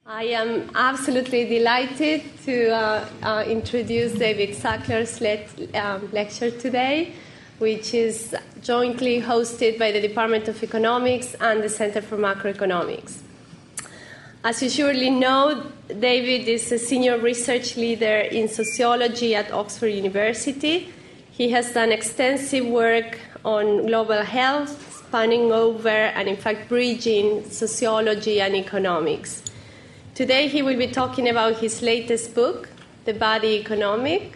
I am absolutely delighted to introduce David Stuckler's lecture today, which is jointly hosted by the Department of Economics and the Center for Macroeconomics. As you surely know, David is a senior research leader in sociology at Oxford University. He has done extensive work on global health, spanning over and, in fact, bridging sociology and economics. Today he will be talking about his latest book, The Body Economic,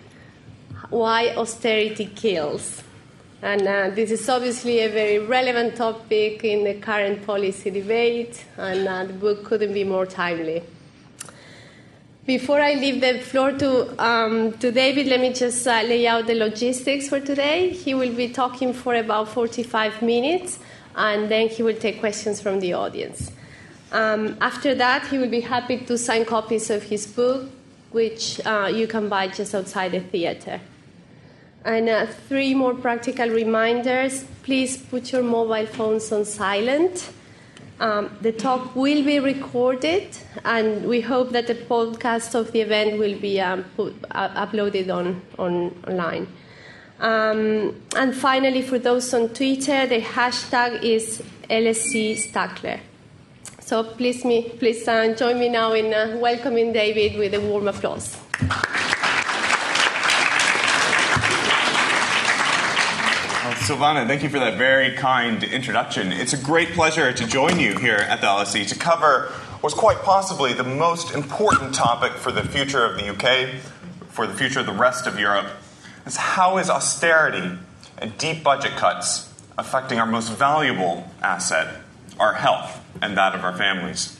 Why Austerity Kills. And this is obviously a very relevant topic in the current policy debate, and the book couldn't be more timely. Before I leave the floor to David, let me just lay out the logistics for today. He will be talking for about 45 minutes, and then he will take questions from the audience. After that, he will be happy to sign copies of his book, which you can buy just outside the theater. And 3 more practical reminders. Please put your mobile phones on silent. The talk will be recorded, and we hope that the podcast of the event will be uploaded online. And finally, for those on Twitter, the hashtag is LSC Stuckler. So please join me now in welcoming David with a warm applause. Well, Silvana, thank you for that very kind introduction. It's a great pleasure to join you here at the LSE to cover what's quite possibly the most important topic for the future of the UK, for the future of the rest of Europe. It's how is austerity and deep budget cuts affecting our most valuable asset, our health, and that of our families.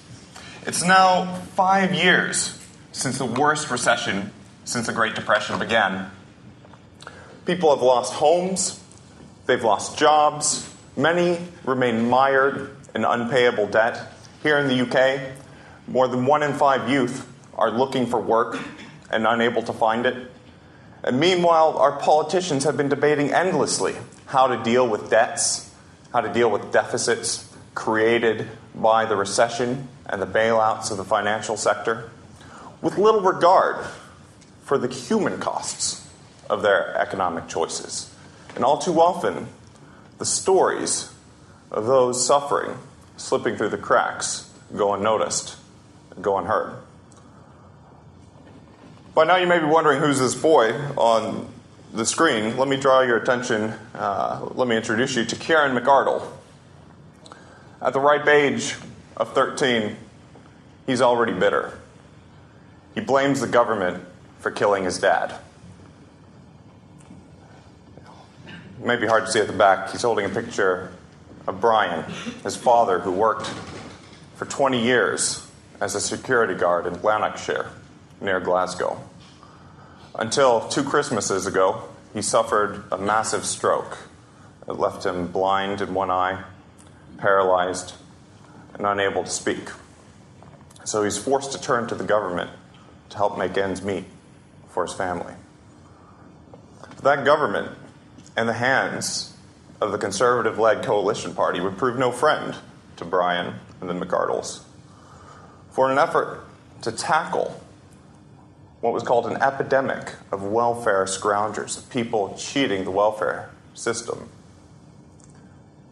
It's now 5 years since the worst recession since the Great Depression began. People have lost homes, they've lost jobs, many remain mired in unpayable debt. Here in the UK, more than 1 in 5 youth are looking for work and unable to find it. And meanwhile, our politicians have been debating endlessly how to deal with debts, how to deal with deficits created by the recession and the bailouts of the financial sector, with little regard for the human costs of their economic choices. And all too often, the stories of those suffering, slipping through the cracks, go unnoticed, go unheard. By now you may be wondering who's this boy on the screen. Let me draw your attention, let me introduce you to Kieran Mcardle. At the ripe age of 13, he's already bitter. He blames the government for killing his dad. It may be hard to see at the back. He's holding a picture of Brian, his father, who worked for 20 years as a security guard in Lanarkshire, near Glasgow. Until 2 Christmases ago, he suffered a massive stroke that left him blind in one eye, paralyzed, and unable to speak. So he's forced to turn to the government to help make ends meet for his family. That government, in the hands of the Conservative-led coalition party, would prove no friend to Brian and the Mcardles. For in an effort to tackle what was called an epidemic of welfare scroungers, of people cheating the welfare system,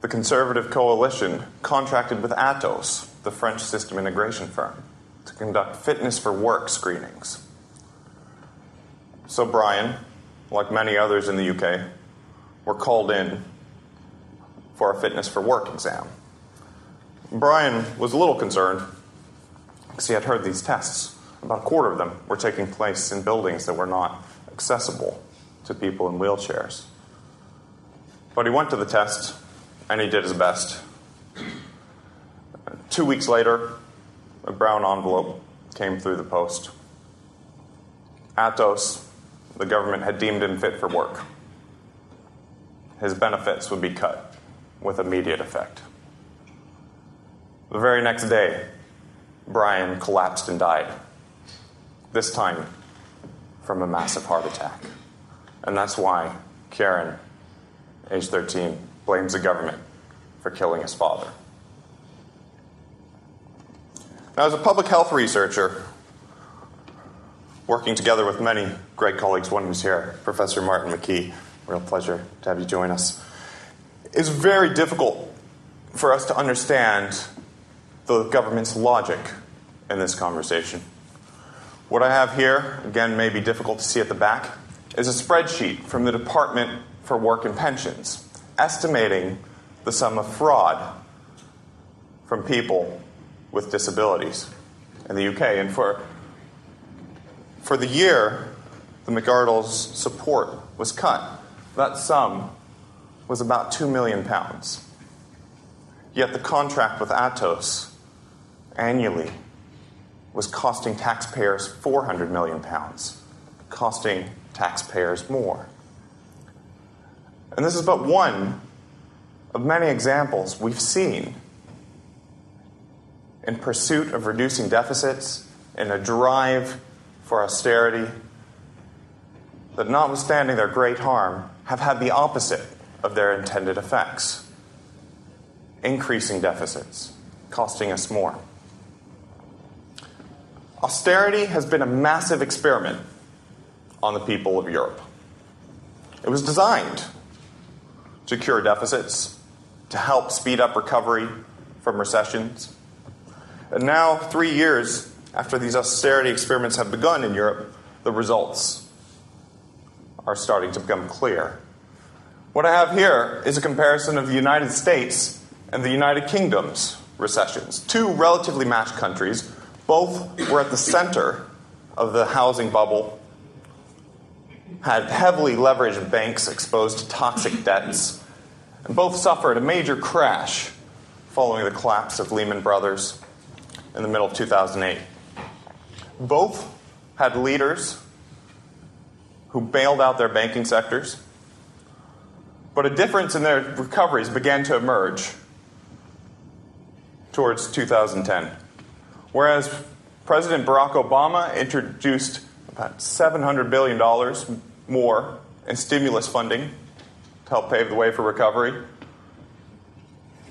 the Conservative coalition contracted with Atos, the French system integration firm, to conduct fitness for work screenings. So Brian, like many others in the UK, were called in for a fitness for work exam. Brian was a little concerned because he had heard these tests. About a quarter of them were taking place in buildings that were not accessible to people in wheelchairs. But he went to the test, and he did his best. 2 weeks later, a brown envelope came through the post. Atos, the government, had deemed him fit for work. His benefits would be cut with immediate effect. The very next day, Brian collapsed and died, this time from a massive heart attack. And that's why Kieran, age 13, blames the government for killing his father. Now, as a public health researcher, working together with many great colleagues, one who's here, Professor Martin McKee, real pleasure to have you join us, it's very difficult for us to understand the government's logic in this conversation. What I have here, again, may be difficult to see at the back, is a spreadsheet from the Department for Work and Pensions, estimating the sum of fraud from people with disabilities in the UK. And for the year, the Mcardle's support was cut. That sum was about £2 million. Yet the contract with Atos annually was costing taxpayers £400 million, costing taxpayers more. And this is but one of many examples we've seen in pursuit of reducing deficits, in a drive for austerity, that notwithstanding their great harm, have had the opposite of their intended effects. Increasing deficits, costing us more. Austerity has been a massive experiment on the people of Europe. It was designed to cure deficits, to help speed up recovery from recessions. And now, 3 years after these austerity experiments have begun in Europe, the results are starting to become clear. What I have here is a comparison of the United States and the United Kingdom's recessions. Two relatively matched countries. Both were at the center of the housing bubble, had heavily leveraged banks exposed to toxic debts, and both suffered a major crash following the collapse of Lehman Brothers in the middle of 2008. Both had leaders who bailed out their banking sectors, but a difference in their recoveries began to emerge towards 2010. Whereas President Barack Obama introduced about $700 billion more in stimulus funding to help pave the way for recovery,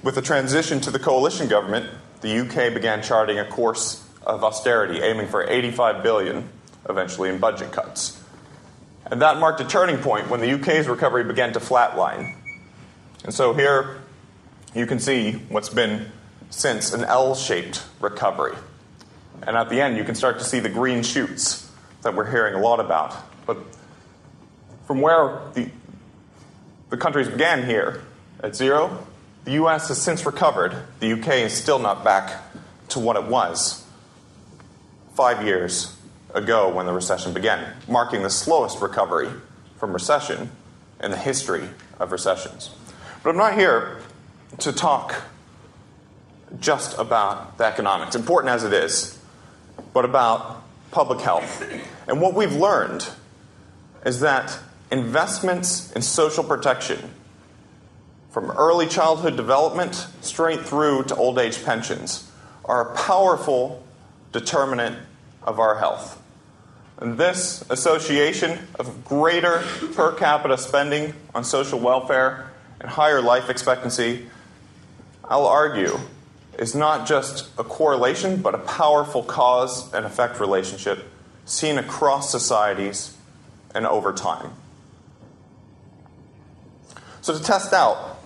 with the transition to the coalition government, the UK began charting a course of austerity, aiming for $85 billion eventually in budget cuts. And that marked a turning point when the UK's recovery began to flatline. And so here you can see what's been since an L-shaped recovery. And at the end, you can start to see the green shoots that we're hearing a lot about. But from where the countries began here at zero, the US has since recovered. The UK is still not back to what it was 5 years ago when the recession began, marking the slowest recovery from recession in the history of recessions. But I'm not here to talk just about the economics, important as it is, but about public health. And what we've learned is that investments in social protection, from early childhood development straight through to old age pensions, are a powerful determinant of our health. And this association of greater per capita spending on social welfare and higher life expectancy, I'll argue, is not just a correlation, but a powerful cause and effect relationship seen across societies and over time. So to test out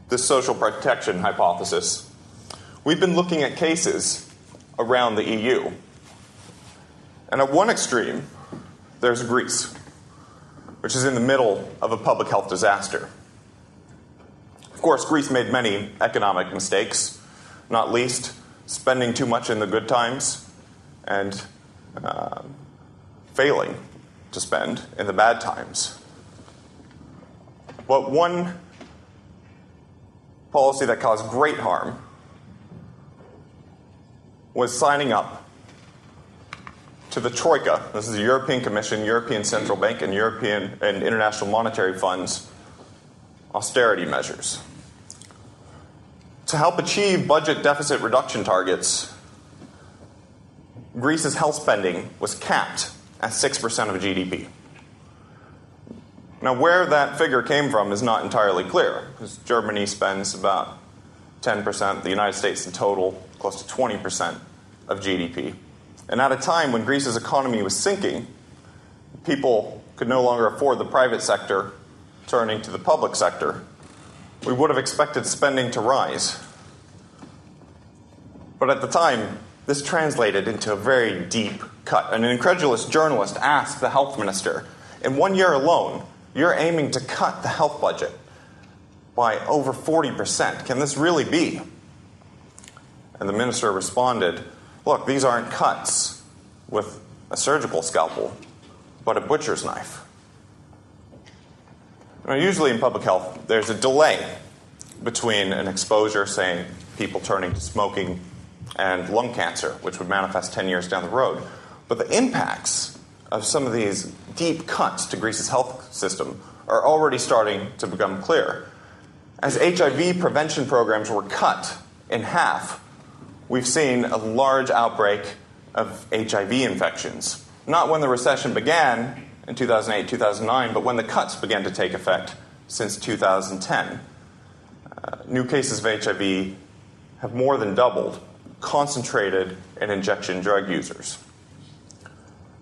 this social protection hypothesis, we've been looking at cases around the EU. And at one extreme, there's Greece, which is in the middle of a public health disaster. Of course, Greece made many economic mistakes, not least spending too much in the good times and failing to spend in the bad times. But one policy that caused great harm was signing up to the Troika. This is the European Commission, European Central Bank, and European and International Monetary Fund's austerity measures. To help achieve budget deficit reduction targets, Greece's health spending was capped at 6% of GDP. Now, where that figure came from is not entirely clear, because Germany spends about 10%, the United States in total, close to 20% of GDP. And at a time when Greece's economy was sinking, people could no longer afford the private sector, turning to the public sector. We would have expected spending to rise. But at the time, this translated into a very deep cut. An incredulous journalist asked the health minister, in 1 year alone, you're aiming to cut the health budget by over 40%. Can this really be? And the minister responded, look, these aren't cuts with a surgical scalpel, but a butcher's knife. Now, usually in public health, there's a delay between an exposure, say, people turning to smoking, and lung cancer, which would manifest 10 years down the road. But the impacts of some of these deep cuts to Greece's health system are already starting to become clear. As HIV prevention programs were cut in half, we've seen a large outbreak of HIV infections. Not when the recession began in 2008, 2009, but when the cuts began to take effect since 2010. New cases of HIV have more than doubled, concentrated in injection drug users.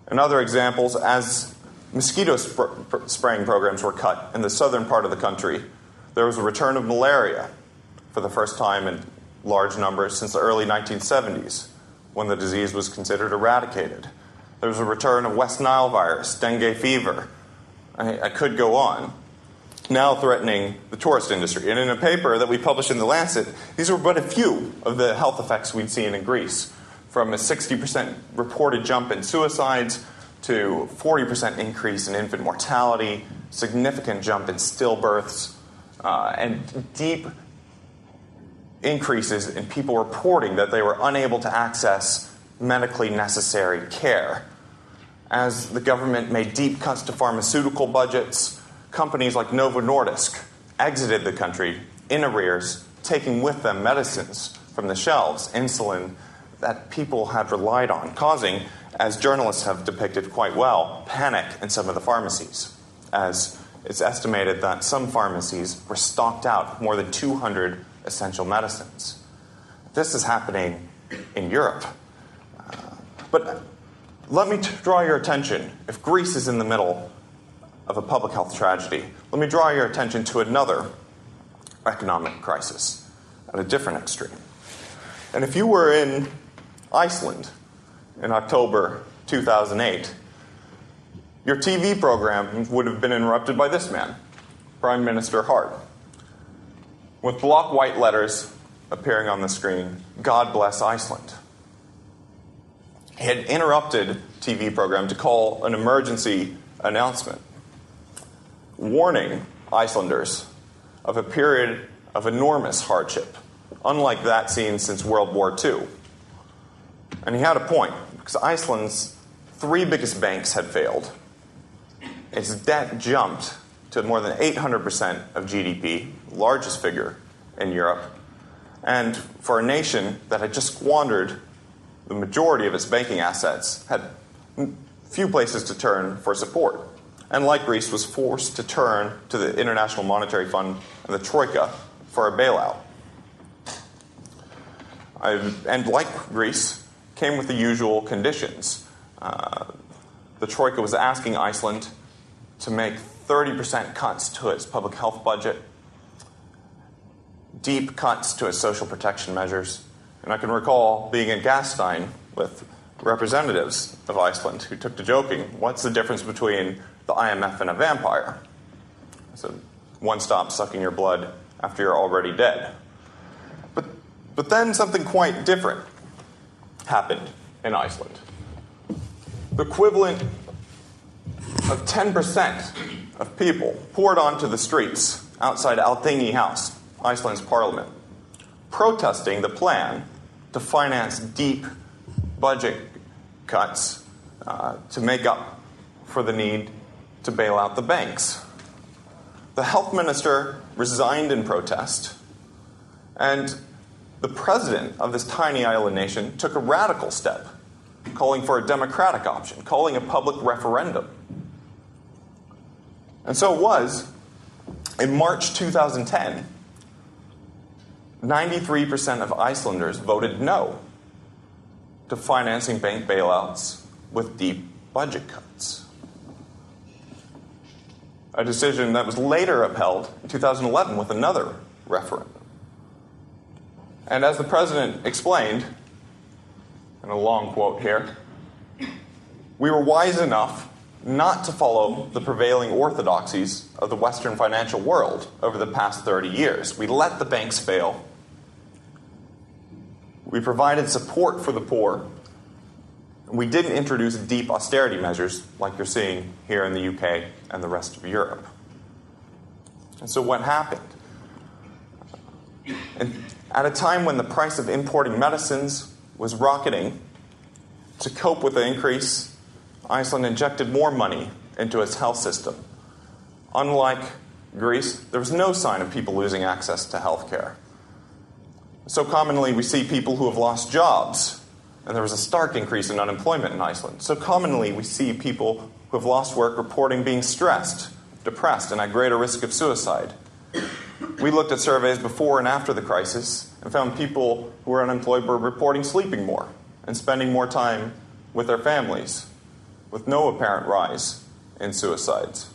And other examples, as mosquito spraying programs were cut in the southern part of the country, there was a return of malaria for the first time in large numbers since the early 1970s, when the disease was considered eradicated. There was a return of West Nile virus, dengue fever. I could go on. Now threatening the tourist industry. And in a paper that we published in The Lancet, these were but a few of the health effects we'd seen in Greece, from a 60% reported jump in suicides to 40% increase in infant mortality, significant jump in stillbirths, and deep increases in people reporting that they were unable to access medically necessary care. As the government made deep cuts to pharmaceutical budgets, companies like Novo Nordisk exited the country in arrears, taking with them medicines from the shelves, insulin that people had relied on, causing, as journalists have depicted quite well, panic in some of the pharmacies, as it's estimated that some pharmacies were stocked out with more than 200 essential medicines. This is happening in Europe. But let me draw your attention, if Greece is in the middle of a public health tragedy, let me draw your attention to another economic crisis at a different extreme. And if you were in Iceland in October 2008, your TV program would have been interrupted by this man, Prime Minister Hart, with block white letters appearing on the screen, God bless Iceland. He had interrupted TV program to call an emergency announcement, warning Icelanders of a period of enormous hardship, unlike that seen since World War II. And he had a point, because Iceland's three biggest banks had failed. Its debt jumped to more than 800% of GDP, largest figure in Europe. And for a nation that had just squandered the majority of its banking assets, had few places to turn for support. And like Greece, was forced to turn to the International Monetary Fund and the Troika for a bailout. And like Greece, came with the usual conditions. The Troika was asking Iceland to make 30% cuts to its public health budget, deep cuts to its social protection measures. And I can recall being in Gastein with representatives of Iceland who took to joking, what's the difference between the IMF and a vampire? So one stops sucking your blood after you're already dead. But then something quite different happened in Iceland. The equivalent of 10% of people poured onto the streets outside Alþingi House, Iceland's parliament, protesting the plan to finance deep budget cuts to make up for the need to bail out the banks. The health minister resigned in protest, and the president of this tiny island nation took a radical step, calling for a democratic option, calling a public referendum. And so it was, in March 2010, 93% of Icelanders voted no to financing bank bailouts with deep budget cuts. A decision that was later upheld in 2011 with another referendum. And as the president explained, in a long quote here, we were wise enough not to follow the prevailing orthodoxies of the Western financial world over the past 30 years. We let the banks fail. We provided support for the poor. We didn't introduce deep austerity measures like you're seeing here in the UK and the rest of Europe. And so what happened? And at a time when the price of importing medicines was rocketing, to cope with the increase, Iceland injected more money into its health system. Unlike Greece, there was no sign of people losing access to health care. So commonly we see people who have lost jobs, and there was a stark increase in unemployment in Iceland. So commonly we see people who have lost work reporting being stressed, depressed, and at greater risk of suicide. We looked at surveys before and after the crisis and found people who were unemployed were reporting sleeping more and spending more time with their families, with no apparent rise in suicides.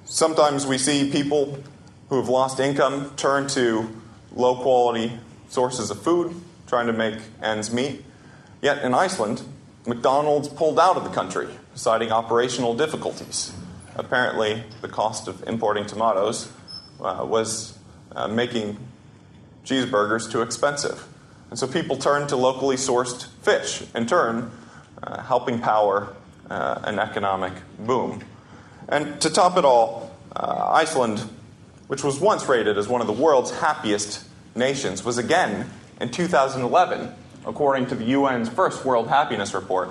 Sometimes we see people who have lost income turn to low-quality sources of food, trying to make ends meet. Yet in Iceland, McDonald's pulled out of the country, citing operational difficulties. Apparently, the cost of importing tomatoes was making cheeseburgers too expensive. And so people turned to locally sourced fish, in turn, helping power an economic boom. And to top it all, Iceland, which was once rated as one of the world's happiest nations, was again, in 2011, according to the UN's first World Happiness Report,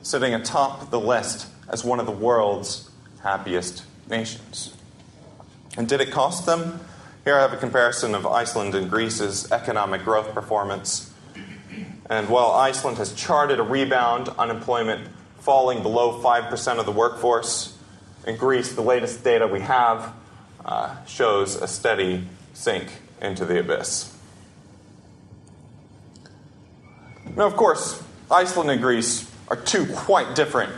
sitting atop the list as one of the world's happiest nations. And did it cost them? Here I have a comparison of Iceland and Greece's economic growth performance. And while Iceland has charted a rebound, unemployment falling below 5% of the workforce, in Greece, the latest data we have shows a steady sink into the abyss. Now, of course, Iceland and Greece are two quite different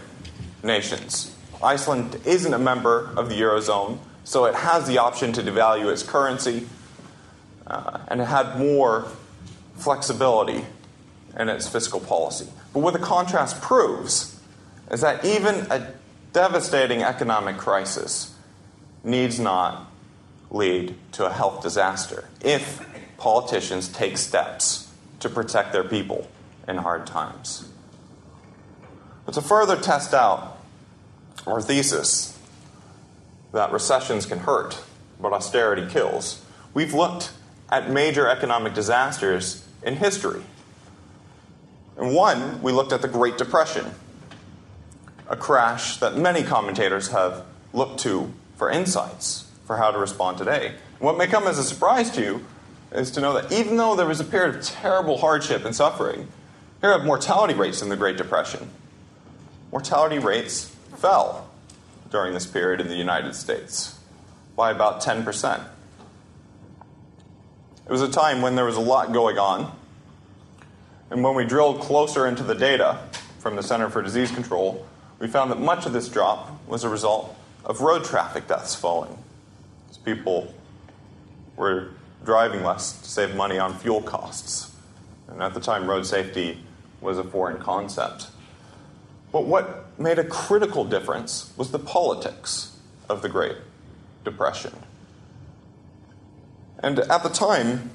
nations. Iceland isn't a member of the Eurozone, so it has the option to devalue its currency, and it had more flexibility in its fiscal policy. But what the contrast proves is that even a devastating economic crisis needs not lead to a health disaster if politicians take steps to protect their people in hard times. But to further test out our thesis that recessions can hurt, but austerity kills, we've looked at major economic disasters in history. And one, we looked at the Great Depression, a crash that many commentators have looked to for insights for how to respond today. And what may come as a surprise to you is to know that even though there was a period of terrible hardship and suffering, here are mortality rates in the Great Depression. Mortality rates fell during this period in the United States by about 10%. It was a time when there was a lot going on, and when we drilled closer into the data from the Center for Disease Control, we found that much of this drop was a result of road traffic deaths falling, as people were driving less to save money on fuel costs. And at the time, road safety was a foreign concept. But what made a critical difference was the politics of the Great Depression. And at the time,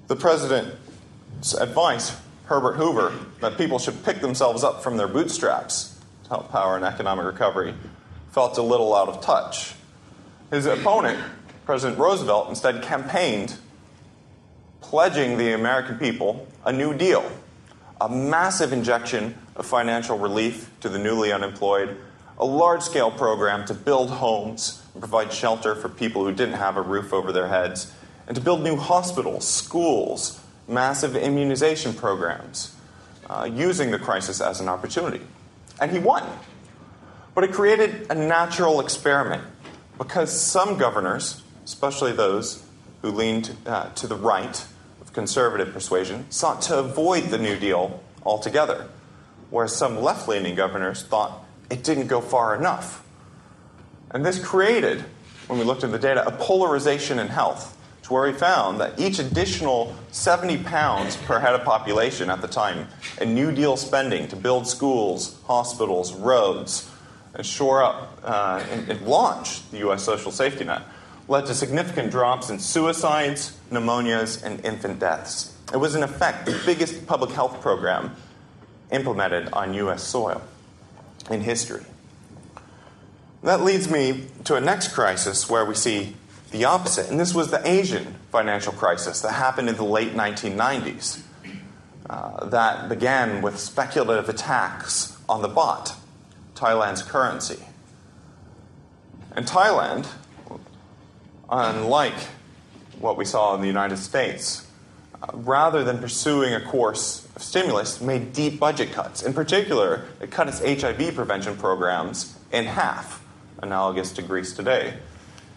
the president's advice, Herbert Hoover, that people should pick themselves up from their bootstraps to help power an economic recovery, felt a little out of touch. His opponent, President Roosevelt, instead campaigned pledging the American people a New Deal, a massive injection of financial relief to the newly unemployed, a large-scale program to build homes and provide shelter for people who didn't have a roof over their heads, and to build new hospitals, schools, massive immunization programs, using the crisis as an opportunity. And he won. But it created a natural experiment, because some governors especially those who leaned to the right of conservative persuasion, sought to avoid the New Deal altogether, whereas some left-leaning governors thought it didn't go far enough. And this created, when we looked at the data, a polarization in health, to where we found that each additional £70 per head of population at the time in New Deal spending to build schools, hospitals, roads, and shore up and launch the U.S. social safety net led to significant drops in suicides, pneumonias, and infant deaths. It was, in effect, the biggest public health program implemented on U.S. soil in history. That leads me to a next crisis where we see the opposite, and this was the Asian financial crisis that happened in the late 1990s. That began with speculative attacks on the baht, Thailand's currency. And Thailand, unlike what we saw in the United States, rather than pursuing a course of stimulus, made deep budget cuts. In particular, it cut its HIV prevention programs in half, analogous to Greece today.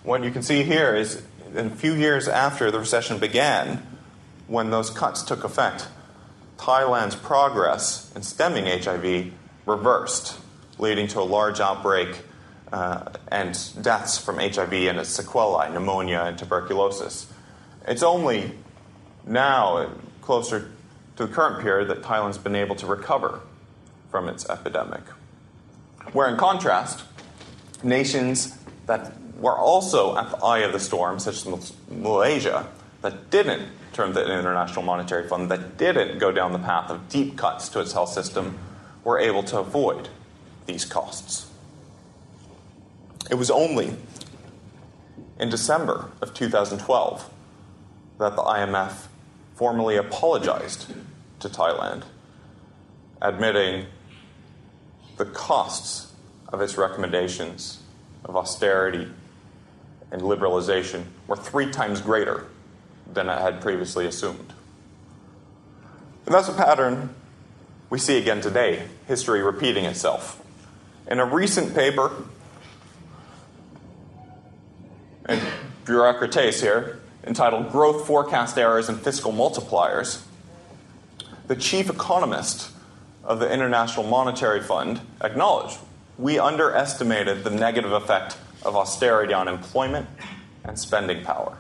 What you can see here is, in a few years after the recession began, when those cuts took effect, Thailand's progress in stemming HIV reversed, leading to a large outbreak and deaths from HIV and its sequelae, pneumonia and tuberculosis. It's only now, closer to the current period, that Thailand's been able to recover from its epidemic. Where, in contrast, nations that were also at the eye of the storm, such as Malaysia, that didn't turn to the International Monetary Fund, that didn't go down the path of deep cuts to its health system, were able to avoid these costs. It was only in December of 2012 that the IMF formally apologized to Thailand, admitting the costs of its recommendations of austerity and liberalization were 3 times greater than it had previously assumed. And that's a pattern we see again today, history repeating itself. In a recent paper, and bureaucrates here, entitled Growth Forecast Errors and Fiscal Multipliers, the chief economist of the International Monetary Fund acknowledged we underestimated the negative effect of austerity on employment and spending power.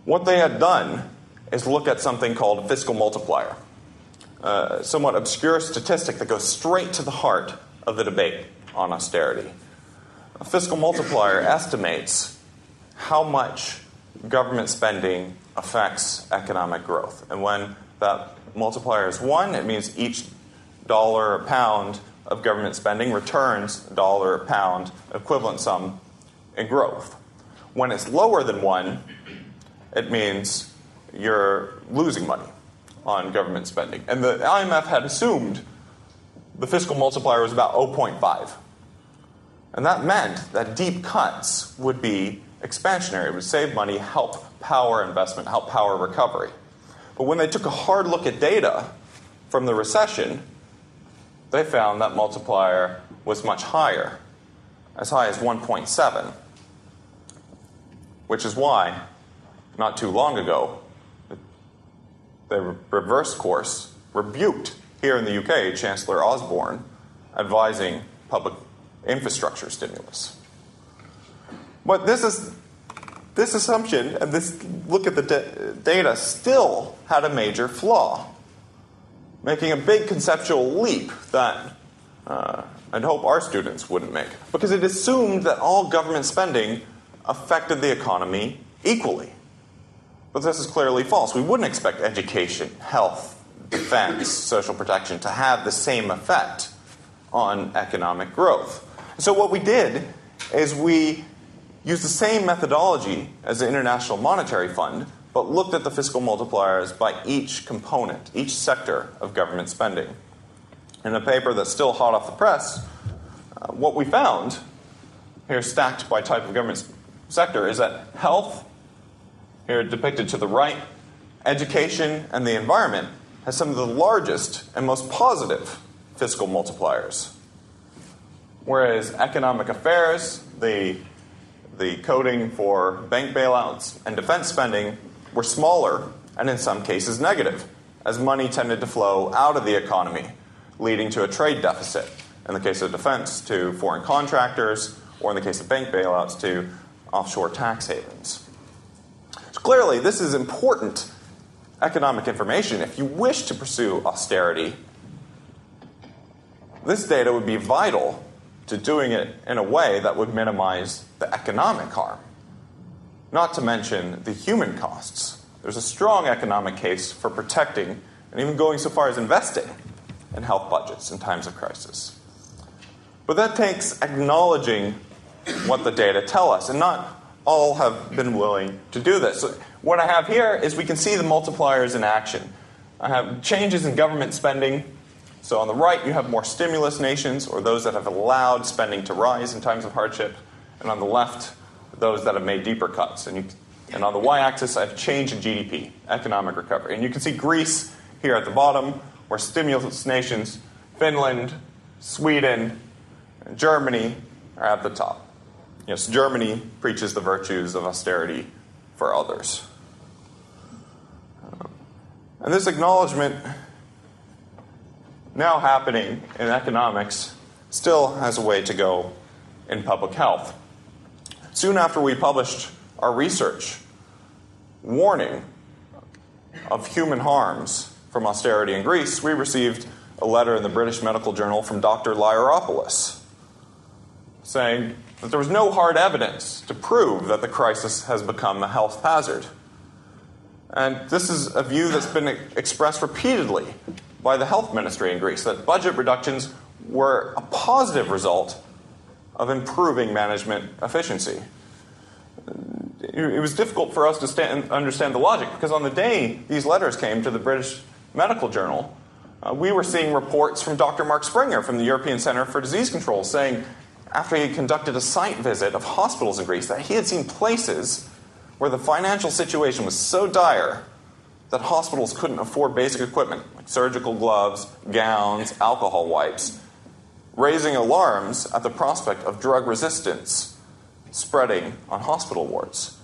What they had done is look at something called a fiscal multiplier, a somewhat obscure statistic that goes straight to the heart of the debate on austerity. A fiscal multiplier estimates how much government spending affects economic growth. And when that multiplier is 1, it means each dollar or pound of government spending returns a dollar or pound equivalent sum in growth. When it's lower than 1, it means you're losing money on government spending. And the IMF had assumed the fiscal multiplier was about 0.5. And that meant that deep cuts would be expansionary. It would save money, help power investment, help power recovery. But when they took a hard look at data from the recession, they found that multiplier was much higher, as high as 1.7, which is why, not too long ago, the reverse course rebuked, here in the UK, Chancellor Osborne, advising public infrastructure stimulus. But this assumption, and this look at the data, still had a major flaw, making a big conceptual leap that I'd hope our students wouldn't make. Because it assumed that all government spending affected the economy equally. But this is clearly false. We wouldn't expect education, health, defense, social protection to have the same effect on economic growth. So what we did is we used the same methodology as the International Monetary Fund, but looked at the fiscal multipliers by each component, each sector of government spending. In a paper that's still hot off the press, what we found, here stacked by type of government sector, is that health, here depicted to the right, education, and the environment has some of the largest and most positive fiscal multipliers. Whereas economic affairs, the the coding for bank bailouts and defense spending were smaller and in some cases negative, as money tended to flow out of the economy, leading to a trade deficit. In the case of defense, to foreign contractors, or in the case of bank bailouts, to offshore tax havens. So clearly, this is important economic information. If you wish to pursue austerity, this data would be vital to doing it in a way that would minimize the economic harm, not to mention the human costs. There's a strong economic case for protecting and even going so far as investing in health budgets in times of crisis. But that takes acknowledging what the data tell us, and not all have been willing to do this. So what I have here is we can see the multipliers in action. I have changes in government spending. So on the right, you have more stimulus nations, or those that have allowed spending to rise in times of hardship. And on the left, those that have made deeper cuts. And on the y-axis, I have change in GDP, economic recovery. And you can see Greece here at the bottom, where stimulus nations, Finland, Sweden, and Germany are at the top. Yes, Germany preaches the virtues of austerity for others. And this acknowledgement, now happening in economics, still has a way to go in public health. Soon after we published our research warning of human harms from austerity in Greece, we received a letter in the British Medical Journal from Dr. Lyeropoulos saying that there was no hard evidence to prove that the crisis has become a health hazard. And this is a view that's been expressed repeatedly by the health ministry in Greece, that budget reductions were a positive result of improving management efficiency. It was difficult for us to understand the logic, because on the day these letters came to the British Medical Journal, we were seeing reports from Dr. Mark Springer from the European Centre for Disease Control saying, after he conducted a site visit of hospitals in Greece, that he had seen places where the financial situation was so dire that hospitals couldn't afford basic equipment, like surgical gloves, gowns, alcohol wipes, raising alarms at the prospect of drug resistance spreading on hospital wards.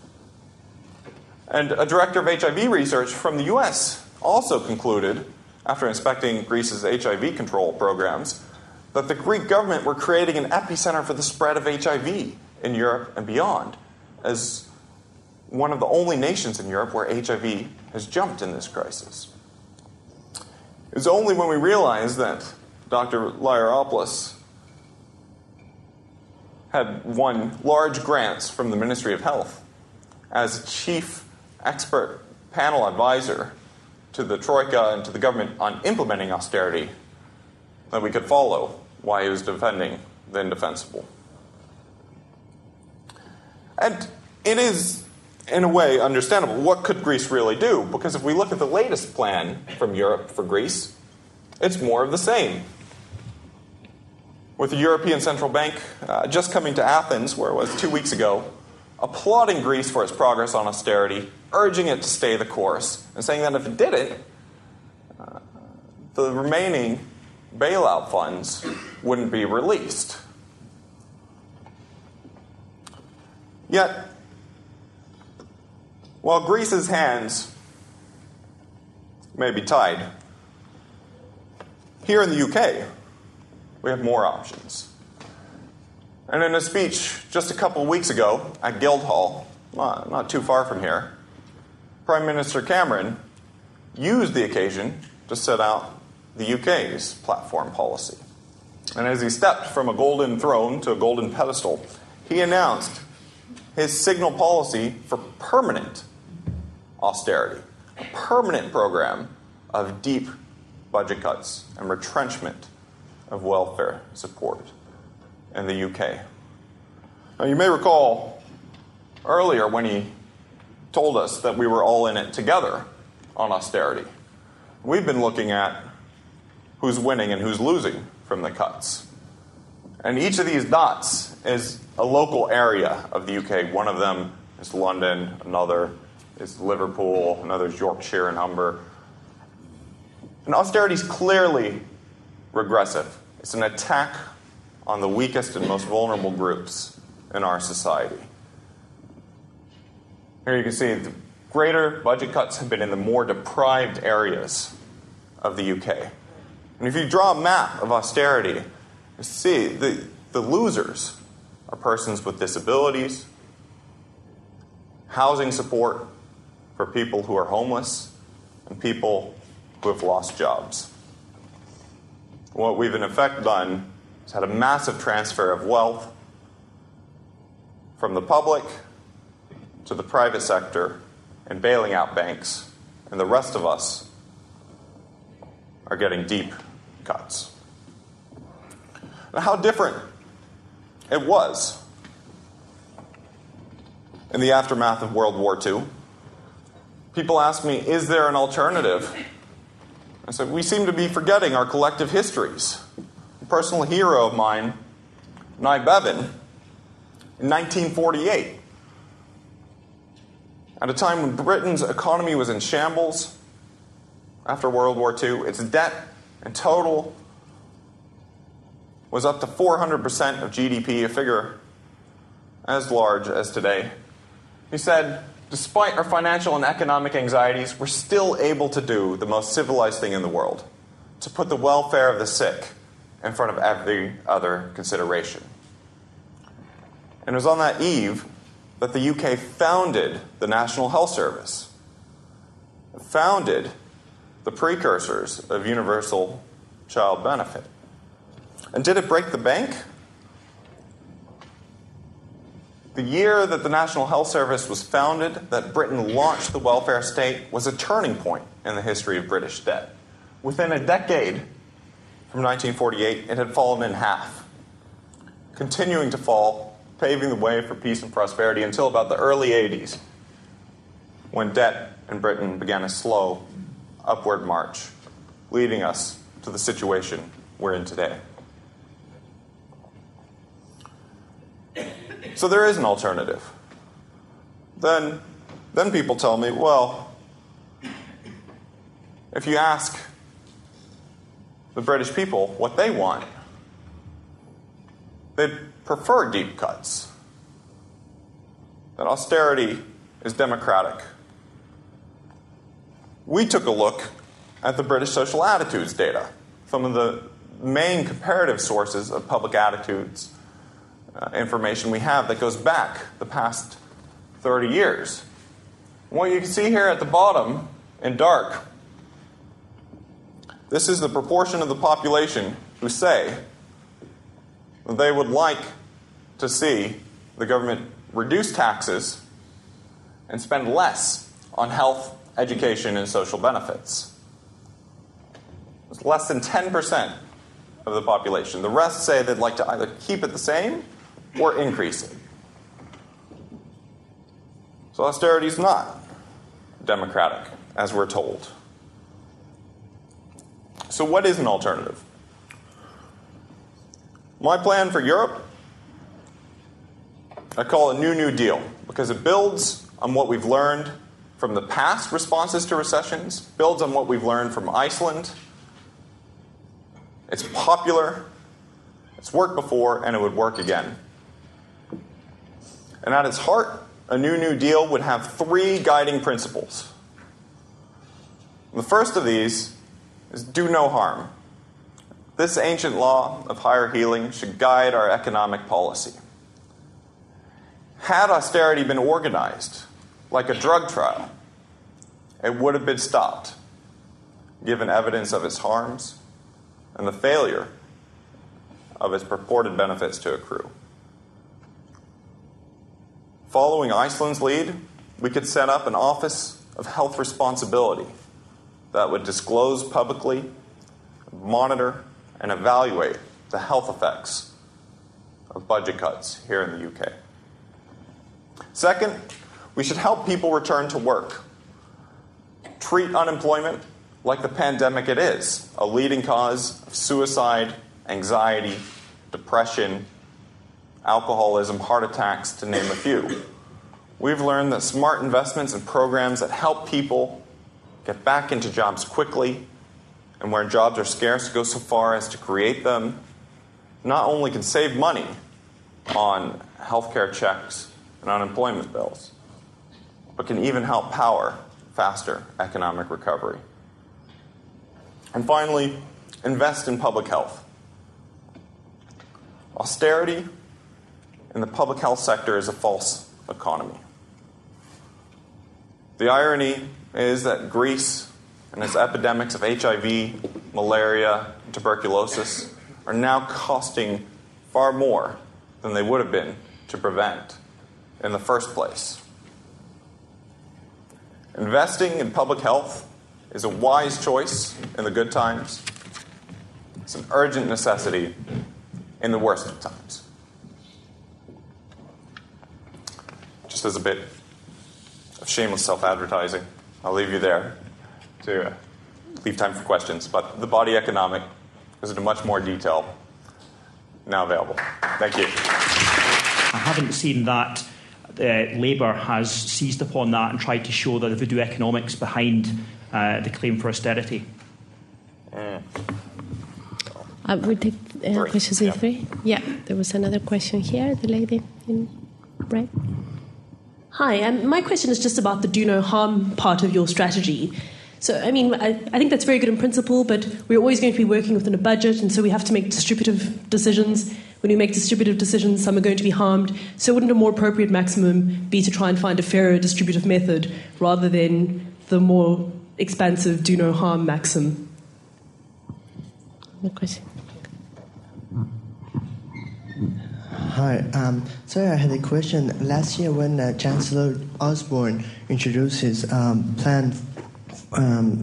And a director of HIV research from the US also concluded, after inspecting Greece's HIV control programs, that the Greek government were creating an epicenter for the spread of HIV in Europe and beyond, as one of the only nations in Europe where HIV has jumped in this crisis. It was only when we realized that Dr. Lyeropoulos had won large grants from the Ministry of Health as chief expert panel advisor to the Troika and to the government on implementing austerity that we could follow why he was defending the indefensible. And it is, in a way, understandable. What could Greece really do? Because if we look at the latest plan from Europe for Greece, it's more of the same. With the European Central Bank just coming to Athens, where it was 2 weeks ago, applauding Greece for its progress on austerity, urging it to stay the course, and saying that if it didn't, the remaining bailout funds wouldn't be released. Yet, while Greece's hands may be tied, here in the UK, we have more options. And in a speech just a couple of weeks ago at Guildhall, not too far from here, Prime Minister Cameron used the occasion to set out the UK's platform policy. And as he stepped from a golden throne to a golden pedestal, he announced his signal policy for permanent austerity, a permanent program of deep budget cuts and retrenchment of welfare support in the UK. Now, you may recall earlier when he told us that we were all in it together on austerity. We've been looking at who's winning and who's losing from the cuts. And each of these dots is a local area of the UK. One of them is London, another is Liverpool, another is Yorkshire and Humber. And austerity is clearly regressive. It's an attack on the weakest and most vulnerable groups in our society. Here you can see the greater budget cuts have been in the more deprived areas of the UK. And if you draw a map of austerity, you see the losers are persons with disabilities, housing support for people who are homeless, and people who have lost jobs. What we've in effect done is had a massive transfer of wealth from the public to the private sector and bailing out banks, and the rest of us are getting deep cuts. Now, how different it was in the aftermath of World War II. People ask me, is there an alternative? I said, we seem to be forgetting our collective histories. A personal hero of mine, Nye Bevan, in 1948, at a time when Britain's economy was in shambles after World War II, its debt in total was up to 400% of GDP, a figure as large as today. He said, despite our financial and economic anxieties, we're still able to do the most civilized thing in the world, to put the welfare of the sick in front of every other consideration. And it was on that eve that the UK founded the National Health Service, founded the precursors of universal child benefit. And did it break the bank? The year that the National Health Service was founded, that Britain launched the welfare state, was a turning point in the history of British debt. Within a decade, from 1948, it had fallen in half, continuing to fall, paving the way for peace and prosperity until about the early 80s, when debt in Britain began a slow upward march, leading us to the situation we're in today. So there is an alternative. Then people tell me, well, if you ask the British people what they want, they'd prefer deep cuts. That austerity is democratic. We took a look at the British social attitudes data, some of the main comparative sources of public attitudes information we have that goes back the past 30 years. What you can see here at the bottom in dark, this is the proportion of the population who say that they would like to see the government reduce taxes and spend less on health, education, and social benefits. It's less than 10% of the population. The rest say they'd like to either keep it the same or increase it. So austerity is not democratic, as we're told. So what is an alternative? My plan for Europe, I call it New Deal, because it builds on what we've learned from the past responses to recessions, builds on what we've learned from Iceland. It's popular, it's worked before, and it would work again. And at its heart, a New Deal would have three guiding principles. The first of these is do no harm. This ancient law of higher healing should guide our economic policy. Had austerity been organized like a drug trial, it would have been stopped, given evidence of its harms and the failure of its purported benefits to accrue. Following Iceland's lead, we could set up an Office of Health Responsibility that would disclose publicly, monitor, and evaluate the health effects of budget cuts here in the UK. Second, we should help people return to work. Treat unemployment like the pandemic it is, a leading cause of suicide, anxiety, depression, alcoholism, heart attacks, to name a few. We've learned that smart investments and programs that help people get back into jobs quickly and where jobs are scarce go so far as to create them, not only can save money on healthcare checks and unemployment bills, but can even help power faster economic recovery. And finally, invest in public health. Austerity in the public health sector is a false economy. The irony is that Greece and its epidemics of HIV, malaria, and tuberculosis are now costing far more than they would have been to prevent in the first place. Investing in public health is a wise choice in the good times. It's an urgent necessity in the worst of times. Just as a bit of shameless self-advertising, I'll leave you there to leave time for questions. But the body economic is in much more detail now available. Thank you. I haven't seen that Labour has seized upon that and tried to show the voodoo economics behind the claim for austerity. We take questions in three. Yeah, there was another question here. The lady in red. Hi, my question is just about the do no harm part of your strategy. So, I mean, I think that's very good in principle, but we're always going to be working within a budget, and so we have to make distributive decisions. When we make distributive decisions, some are going to be harmed. So wouldn't a more appropriate maximum be to try and find a fairer distributive method rather than the more expansive do no harm maxim? No question. Hi. Sorry, I had a question. Last year when Chancellor Osborne introduced his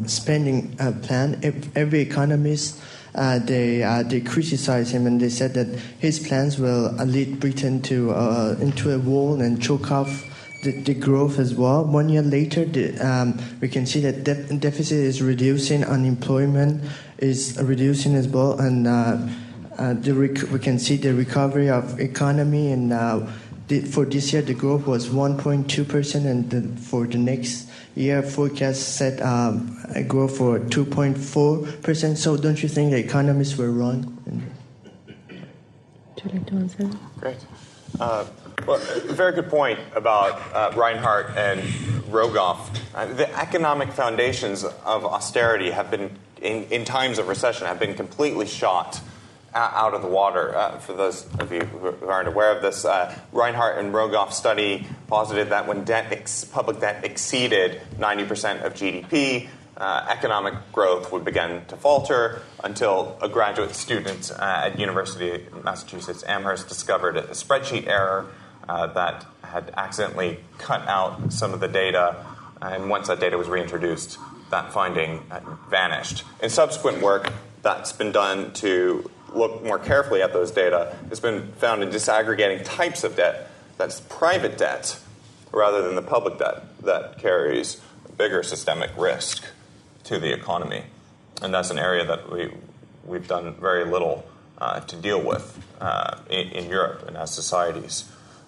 spending plan, every economist, they criticized him and they said that his plans will lead Britain to into a wall and choke off the growth as well. 1 year later, we can see that deficit is reducing, unemployment is reducing as well, and we can see the recovery of economy. And for this year, the growth was 1.2%, and for the next year, forecast set a growth for 2.4%. So, don't you think the economists were wrong? Would you like to answer? Great. Well, a very good point about Reinhardt and Rogoff. The economic foundations of austerity have been, in times of recession, have been completely shot out of the water. For those of you who aren't aware of this, Reinhardt and Rogoff study posited that when public debt exceeded 90% of GDP, economic growth would begin to falter until a graduate student at University of Massachusetts Amherst discovered a spreadsheet error that had accidentally cut out some of the data, and once that data was reintroduced, that finding vanished. In subsequent work that's been done to look more carefully at those data, has been found in disaggregating types of debt, that's private debt, rather than the public debt that carries a bigger systemic risk to the economy. And that's an area that we've done very little to deal with in Europe and as societies.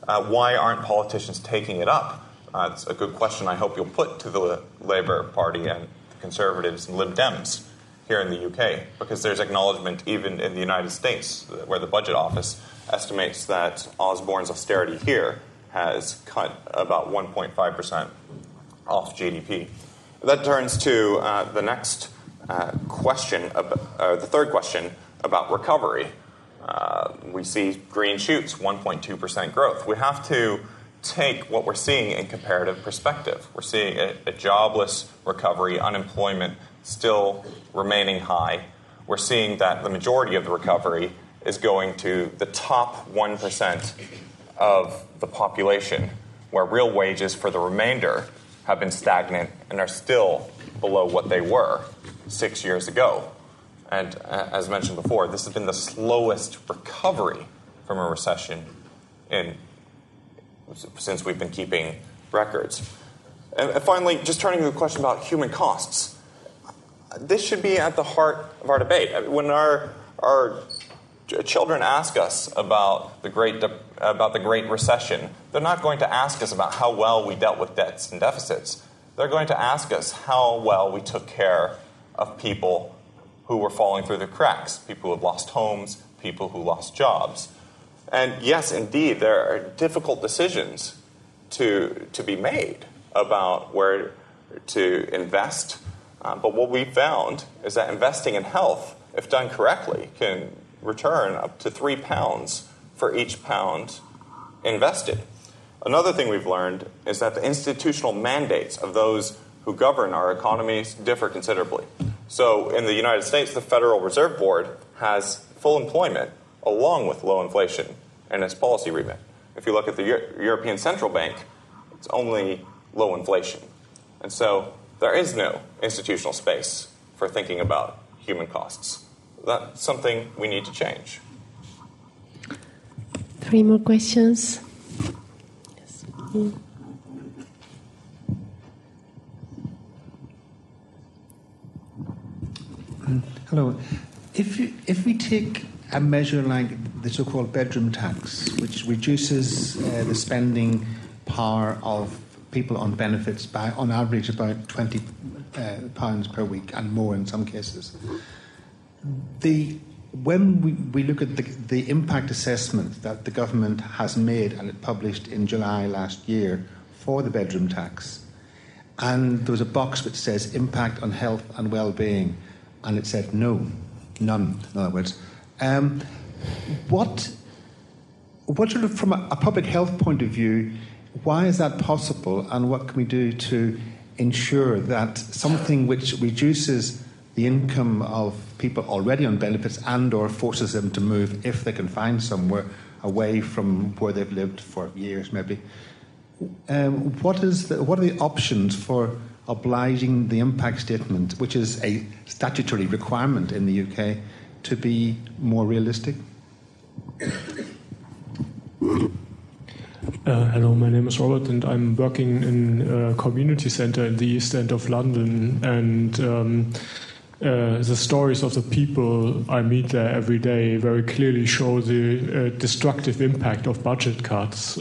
Why aren't politicians taking it up? It's a good question I hope you'll put to the Labour Party and the Conservatives and Lib Dems here in the UK, because there's acknowledgement even in the United States, where the Budget Office estimates that Osborne's austerity here has cut about 1.5% off GDP. That turns to the next question, the third question about recovery. We see green shoots, 1.2% growth. We have to take what we're seeing in comparative perspective. We're seeing a jobless recovery, unemployment still remaining high. We're seeing that the majority of the recovery is going to the top 1% of the population, where real wages for the remainder have been stagnant and are still below what they were 6 years ago. And as mentioned before, this has been the slowest recovery from a recession since we've been keeping records. And finally, just turning to the question about human costs. This should be at the heart of our debate. When our children ask us about the Great Recession, they're not going to ask us about how well we dealt with debts and deficits. They're going to ask us how well we took care of people who were falling through the cracks, people who had lost homes, people who lost jobs. And yes, indeed, there are difficult decisions to be made about where to invest. But what we found is that investing in health, if done correctly, can return up to £3 for each pound invested. Another thing we've learned is that the institutional mandates of those who govern our economies differ considerably. So in the United States, the Federal Reserve Board has full employment along with low inflation in its policy remit. If you look at the European Central Bank, it's only low inflation. And so there is no institutional space for thinking about human costs. That's something we need to change. 3 more questions. Yes. Hello. If we take a measure like the so-called bedroom tax, which reduces the spending power of people on benefits by, on average, about £20 per week and more in some cases, when we look at the impact assessment that the government has made and it published in July last year for the bedroom tax, and there was a box which says impact on health and well-being, and it said no, none, in other words. What sort of, from a public health point of view, why is that possible, and what can we do to ensure that something which reduces the income of people already on benefits and or forces them to move, if they can find somewhere, away from where they've lived for years maybe, what are the options for obliging the impact statement, which is a statutory requirement in the UK, to be more realistic? Hello, my name is Robert, and I'm working in a community centre in the East End of London. And the stories of the people I meet there every day very clearly show the destructive impact of budget cuts.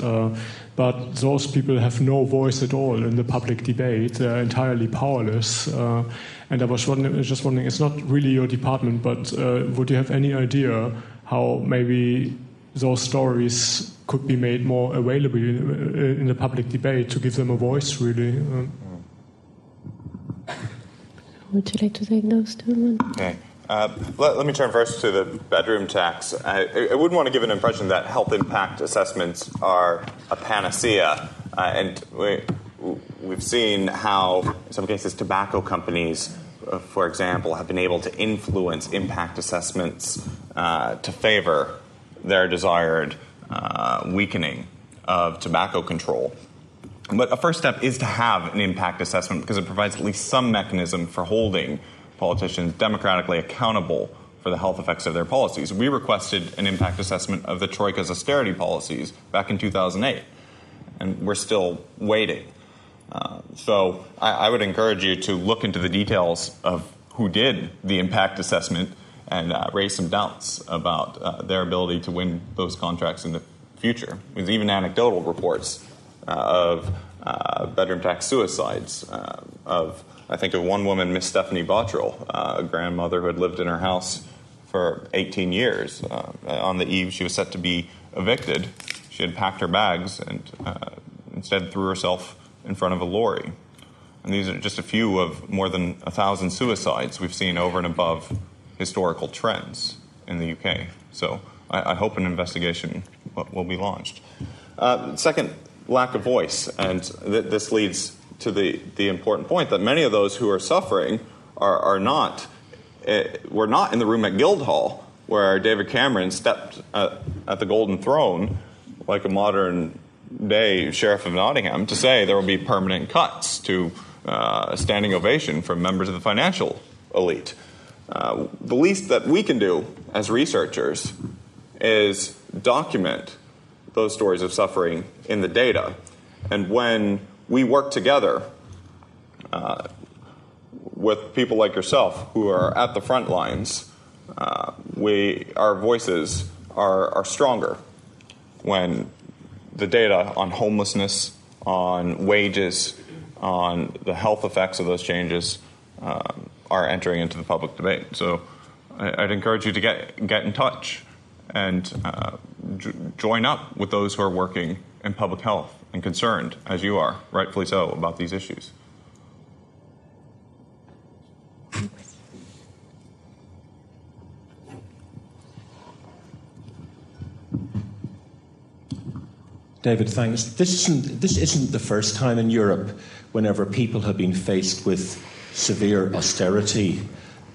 But those people have no voice at all in the public debate. They're entirely powerless. And I was just wondering, it's not really your department, but would you have any idea how maybe those stories could be made more available in the public debate to give them a voice, really? Would you like to take those two? Okay. Let me turn first to the bedroom tax. I wouldn't want to give an impression that health impact assessments are a panacea. And we've seen how, in some cases, tobacco companies, for example, have been able to influence impact assessments to favor their desired weakening of tobacco control. But a first step is to have an impact assessment because it provides at least some mechanism for holding politicians democratically accountable for the health effects of their policies. We requested an impact assessment of the Troika's austerity policies back in 2008, and we're still waiting. So I would encourage you to look into the details of who did the impact assessment and raise some doubts about their ability to win those contracts in the future. There's even anecdotal reports of bedroom tax suicides, I think of one woman, Miss Stephanie Bottrell, a grandmother who had lived in her house for 18 years. On the eve she was set to be evicted, she had packed her bags and instead threw herself in front of a lorry. And these are just a few of more than 1,000 suicides we've seen over and above historical trends in the UK. So I hope an investigation will be launched. Second, lack of voice. And this leads to the important point that many of those who are suffering were not in the room at Guildhall where David Cameron stepped at the Golden Throne like a modern-day Sheriff of Nottingham to say there will be permanent cuts to a standing ovation from members of the financial elite. The least that we can do as researchers is document those stories of suffering in the data. And when we work together with people like yourself who are at the front lines, our voices are stronger when the data on homelessness, on wages, on the health effects of those changes are entering into the public debate. So I'd encourage you to get in touch and join up with those who are working in public health and concerned, as you are, rightfully so, about these issues. David, thanks. This isn't the first time in Europe whenever people have been faced with severe austerity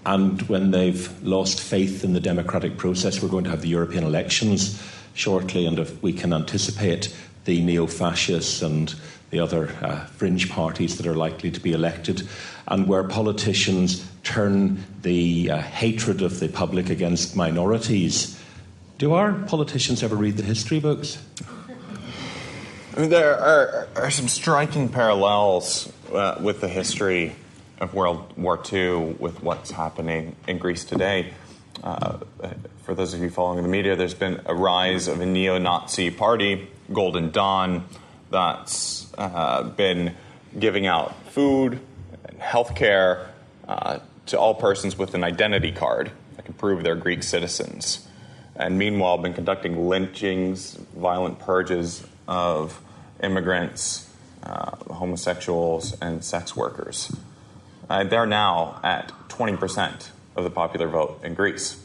and when they've lost faith in the democratic process. We're going to have the European elections shortly, and if we can anticipate the neo-fascists and the other fringe parties that are likely to be elected, and where politicians turn the hatred of the public against minorities. Do our politicians ever read the history books? There are some striking parallels with the history of World War II with what's happening in Greece today. For those of you following the media, there's been a rise of a neo-Nazi party, Golden Dawn, that's been giving out food and health care to all persons with an identity card that can prove they're Greek citizens. And meanwhile, been conducting lynchings, violent purges of immigrants, homosexuals, and sex workers. They're now at 20% of the popular vote in Greece.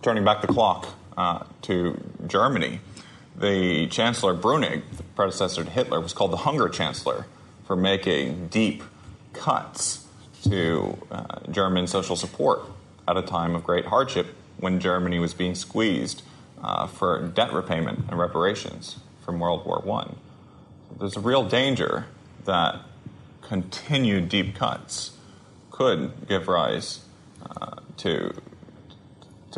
Turning back the clock to Germany, the Chancellor Brüning, the predecessor to Hitler, was called the Hunger Chancellor for making deep cuts to German social support at a time of great hardship when Germany was being squeezed for debt repayment and reparations from World War I. There's a real danger that continued deep cuts could give rise to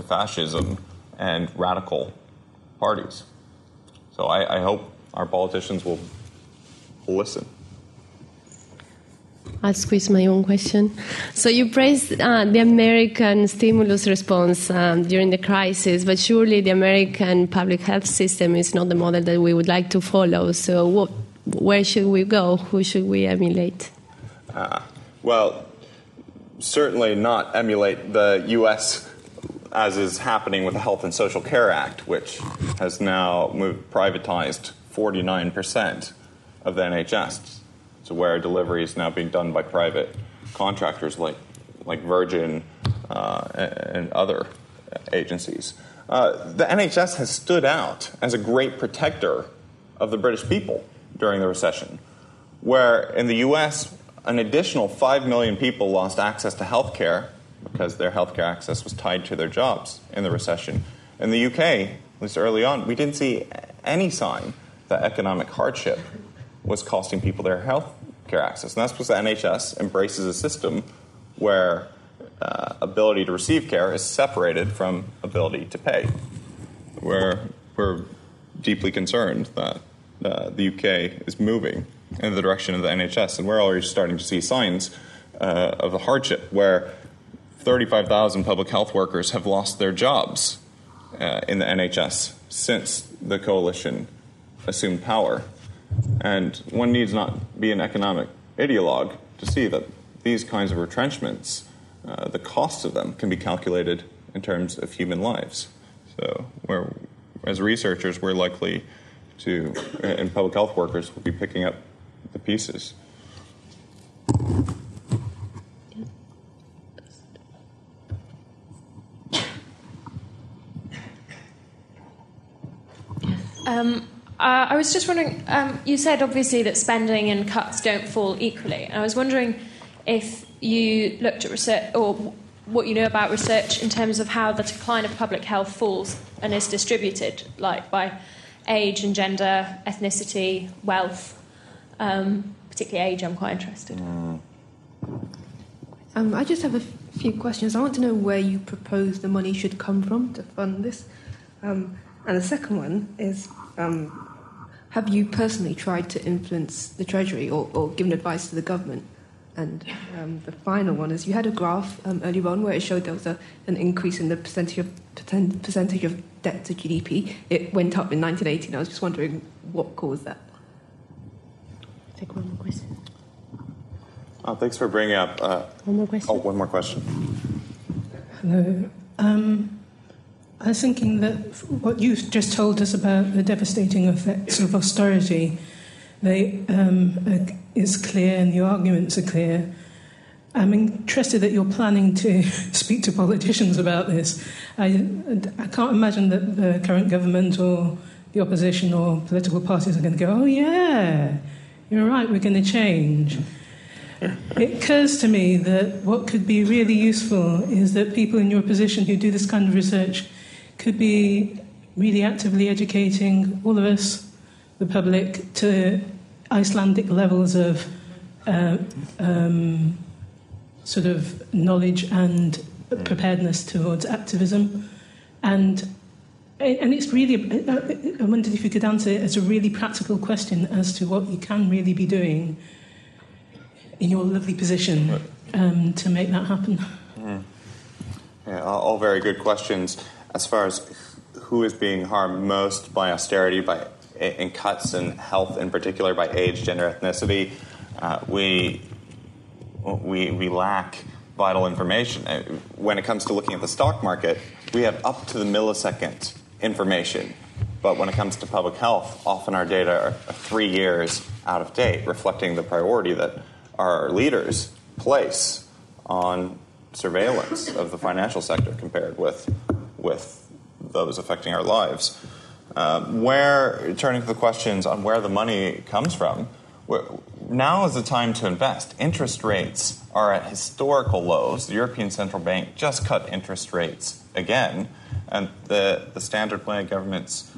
fascism and radical parties. So I hope our politicians will listen. I'll squeeze my own question. So you praised the American stimulus response during the crisis, but surely the American public health system is not the model that we would like to follow. So where should we go? Who should we emulate? Well, certainly not emulate the U.S., as is happening with the Health and Social Care Act, which has now privatized 49% of the NHS. So where delivery is now being done by private contractors like Virgin and other agencies. The NHS has stood out as a great protector of the British people during the recession, where in the U.S., an additional 5 million people lost access to health care because their health care access was tied to their jobs in the recession. In the UK, at least early on, we didn't see any sign that economic hardship was costing people their health care access. And that's because the NHS embraces a system where ability to receive care is separated from ability to pay. We're deeply concerned that the UK is moving in the direction of the NHS, and we're already starting to see signs of the hardship where 35,000 public health workers have lost their jobs in the NHS since the coalition assumed power. And one needs not be an economic ideologue to see that these kinds of retrenchments, the cost of them can be calculated in terms of human lives. So as researchers, we're likely to, and public health workers will be picking up the pieces. I was just wondering, you said obviously that spending and cuts don't fall equally. And I was wondering if you looked at research, or what you know about research in terms of how the decline of public health falls and is distributed, like by age and gender, ethnicity, wealth, particularly age. I'm quite interested. I just have a few questions. I want to know where you propose the money should come from to fund this. And the second one is, have you personally tried to influence the Treasury or given advice to the government? And the final one is, you had a graph earlier on where it showed there was an increase in the percentage of debt to GDP. It went up in 1918. I was just wondering what caused that. Take one more question. Thanks for bringing up... one more question. Oh, one more question. Hello. I was thinking that what you've just told us about the devastating effects of austerity, is clear and the arguments are clear. I'm interested that you're planning to speak to politicians about this. I can't imagine that the current government or the opposition or political parties are going to go, oh yeah, you're right, we're going to change. It occurs to me that what could be really useful is that people in your position who do this kind of research could be really actively educating all of us, the public, to Icelandic levels of sort of knowledge and preparedness towards activism. And it's really, I wondered if you could answer it as a really practical question as to what you can really be doing in your lovely position to make that happen. Yeah, all very good questions. As far as who is being harmed most by austerity, in cuts in health in particular, by age, gender, ethnicity, we lack vital information. When it comes to looking at the stock market, we have up to the millisecond information. But when it comes to public health, often our data are 3 years out of date, reflecting the priority that our leaders place on surveillance of the financial sector compared with those affecting our lives. Turning to the questions on where the money comes from, now is the time to invest. Interest rates are at historical lows. The European Central Bank just cut interest rates again, and the standard way governments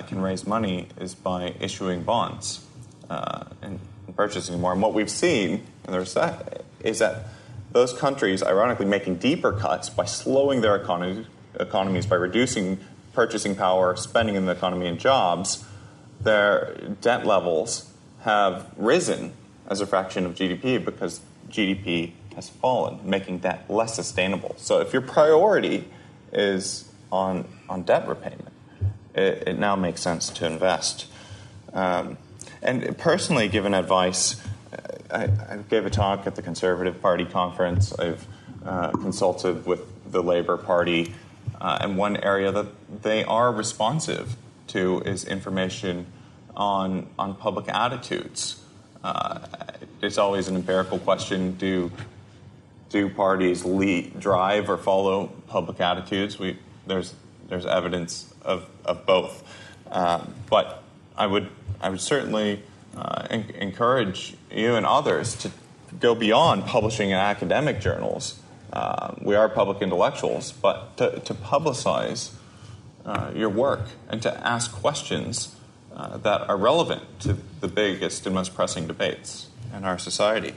can raise money is by issuing bonds and purchasing more. And what we've seen is that those countries, ironically, making deeper cuts by slowing their economies, by reducing purchasing power, spending in the economy, and jobs, their debt levels have risen as a fraction of GDP because GDP has fallen, making debt less sustainable. So if your priority is on debt repayment, it now makes sense to invest. And personally, given advice, I gave a talk at the Conservative Party conference. I've consulted with the Labour Party, and one area that they are responsive to is information on public attitudes. It's always an empirical question: do parties drive or follow public attitudes? There's evidence of both, but I would certainly encourage you and others to go beyond publishing in academic journals. We are public intellectuals, but to publicize your work and to ask questions that are relevant to the biggest and most pressing debates in our society.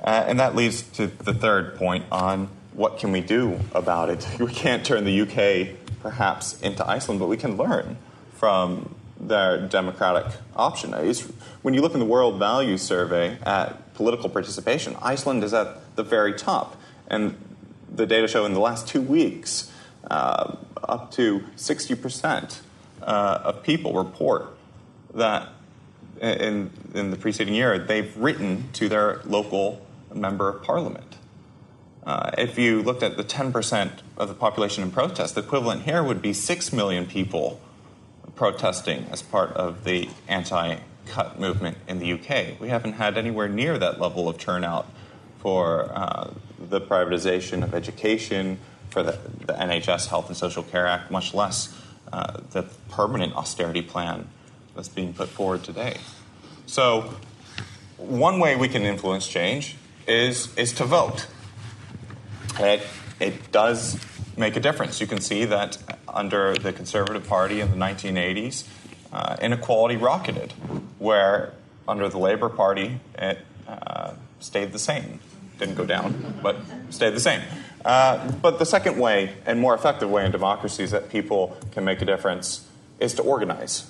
And that leads to the third point on what can we do about it. We can't turn the UK perhaps into Iceland, but we can learn from their democratic option. When you look in the World Values Survey at political participation, Iceland is at the very top. And the data show in the last 2 weeks, up to 60% of people report that in the preceding year, they've written to their local member of parliament. If you looked at the 10% of the population in protest, the equivalent here would be 6 million people protesting as part of the anti-cut movement in the UK. We haven't had anywhere near that level of turnout for the privatization of education, for the NHS Health and Social Care Act, much less the permanent austerity plan that's being put forward today. So one way we can influence change is to vote. It does make a difference. You can see that under the Conservative Party in the 1980s, inequality rocketed, where under the Labour Party it stayed the same. Didn't go down, but stayed the same. But the second way, and more effective way in democracies that people can make a difference, is to organize.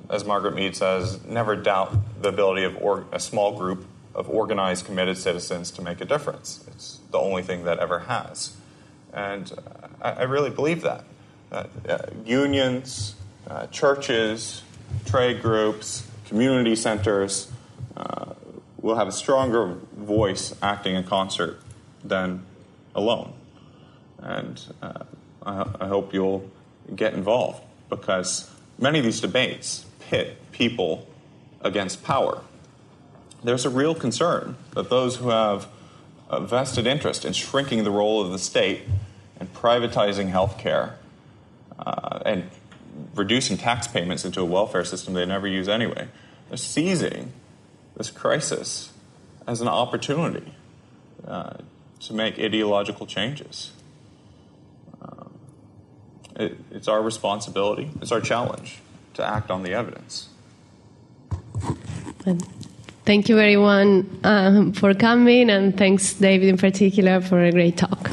As Margaret Mead says, never doubt the ability of a small group of organized, committed citizens to make a difference. It's the only thing that ever has. And I really believe that. Unions, churches, trade groups, community centers will have a stronger voice acting in concert than alone. And I hope you'll get involved, because many of these debates pit people against power. There's a real concern that those who have a vested interest in shrinking the role of the state and privatizing healthcare and reducing tax payments into a welfare system they never use anyway, they're seizing this crisis as an opportunity to make ideological changes. It's our responsibility, it's our challenge to act on the evidence. Thank you everyone for coming, and thanks David in particular for a great talk.